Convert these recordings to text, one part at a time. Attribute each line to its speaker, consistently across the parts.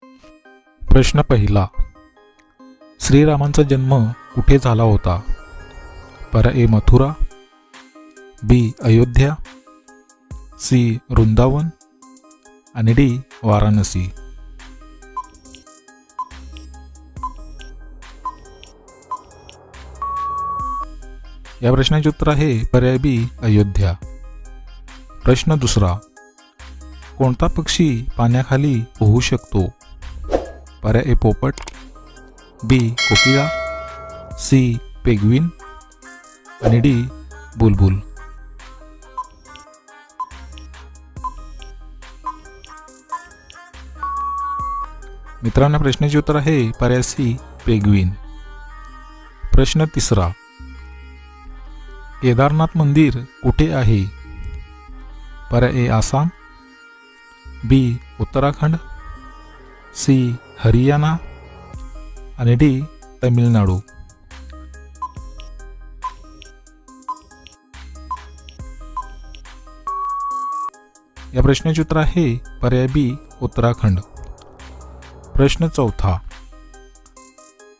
Speaker 1: प्रश्न पहिला, श्रीरामांचा जन्म कुठे झाला होता? पर्याय ए मथुरा, बी अयोध्या, सी वृंदावन आणि डी वाराणसी. या प्रश्नाचे उत्तर आहे पर्याय बी अयोध्या. प्रश्न दुसरा, कोणता पक्षी पाण्याखाली पोहू शकतो? पर्याय ए पोपट, बी कोकिळा, सी पेंग्विन आणि डी बुलबुल. मित्रांनो, प्रश्नाचे उत्तर आहे पर्याय सी पेंग्विन. प्रश्न तिसरा, केदारनाथ मंदिर कुठे आहे? पर्याय ए आसाम, बी उत्तराखंड, सी हरियाणा आणि डी तमिळनाडू. या प्रश्नाचे उत्तर आहे पर्याय बी उत्तराखंड. प्रश्न चौथा,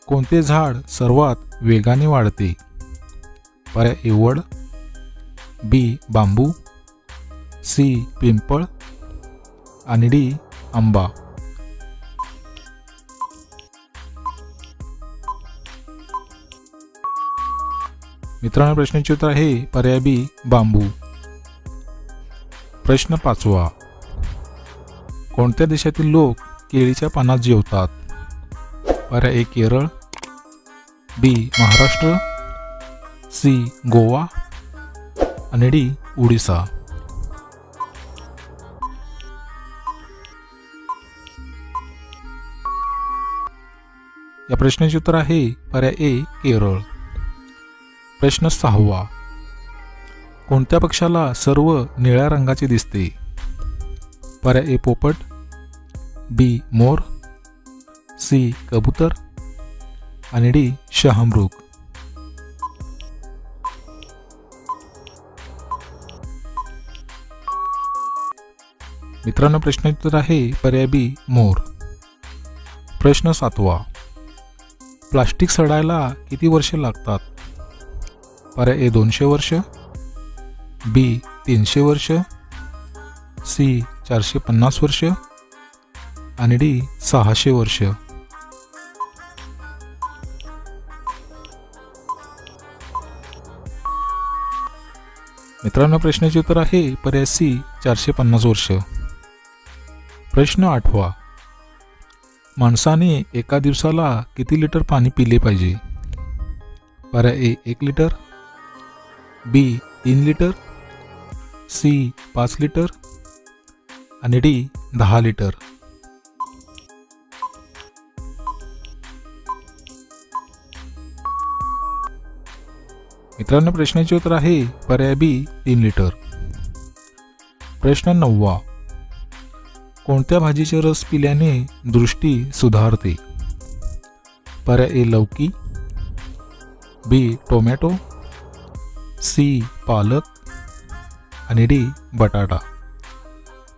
Speaker 1: कोणते झाड सर्वात वेगाने वाढते? पर्याय ए वड, बी बांबू, सी पिंपळ आणि डी आंबा. मित्रांनो, प्रश्नाचे उत्तर आहे पर्याय बी बांबू. प्रश्न पाचवा, कोणत्या देशातील लोक केळीच्या पानात जेवतात? पर्याय ए केरळ, बी महाराष्ट्र, सी गोवा आणि डी ओडिसा. या प्रश्नाचे उत्तर आहे पर्याय ए केरळ. प्रश्न सहावा, कोणत्या पक्षाला सर्व निळ्या रंगाचे दिसते? पर्याय ए पोपट, बी मोर, सी कबूतर आणि डी शहामृग. मित्रांनो, प्रश्नाचे उत्तर आहे पर्याय बी मोर. प्रश्न सातवा, प्लास्टिक सडायला किती वर्षे लागतात? पर्याय ए 200 वर्ष, बी 300 वर्ष, सी 450 वर्ष आणि डी 600 वर्ष. मित्रांनो, प्रश्नाचे उत्तर आहे पर्याय सी 450 वर्ष. प्रश्न आठवा, माणसाने एका दिवसाला किती लिटर पाणी पिले पाहिजे? पर्याय ए 1 लिटर, बी 3 लिटर, सी 5 लिटर आणि डी 10 लिटर. मित्रांनो, प्रश्नाचे उत्तर आहे पर्याय बी 3 लिटर. प्रश्न 9वा, कोणत्या भाजीचे रस पिल्याने दृष्टी सुधारते? पर्याय ए लौकी, बी टोमॅटो, सी पालक आणि डी बटाटा.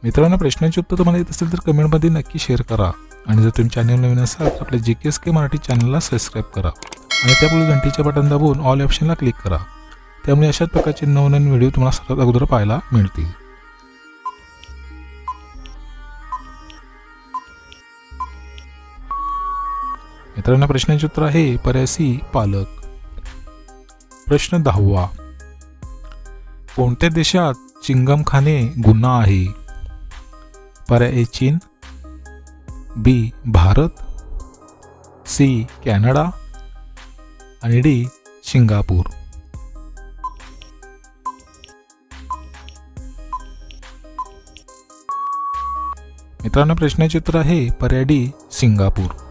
Speaker 1: मित्रांनो, प्रश्नाचे उत्तर तुम्हाला येत असेल तर कमेंटमध्ये नक्की शेअर करा आणि जर तुम्ही चॅनल नवीन असाल तर आपल्या JKSK मराठी चॅनलला सबस्क्राईब करा आणि त्यापुढे घंटीच्या बटन दाबून ऑल ऑप्शनला क्लिक करा. त्यामुळे अशाच प्रकारचे नवनवीन व्हिडिओ तुम्हाला सर्वात अगोदर पाहायला मिळतील. मित्रांनो, प्रश्नाचे उत्तर आहे पर्याय सी पालक. प्रश्न 10वा, कोणत्या देशात चिंगम खाणे गुन्हा आहे? पर्याय ए चीन, बी भारत, सी कॅनडा आणि डी सिंगापूर. मित्रांनो, प्रश्नाचे उत्तर आहे पर्याय डी सिंगापूर.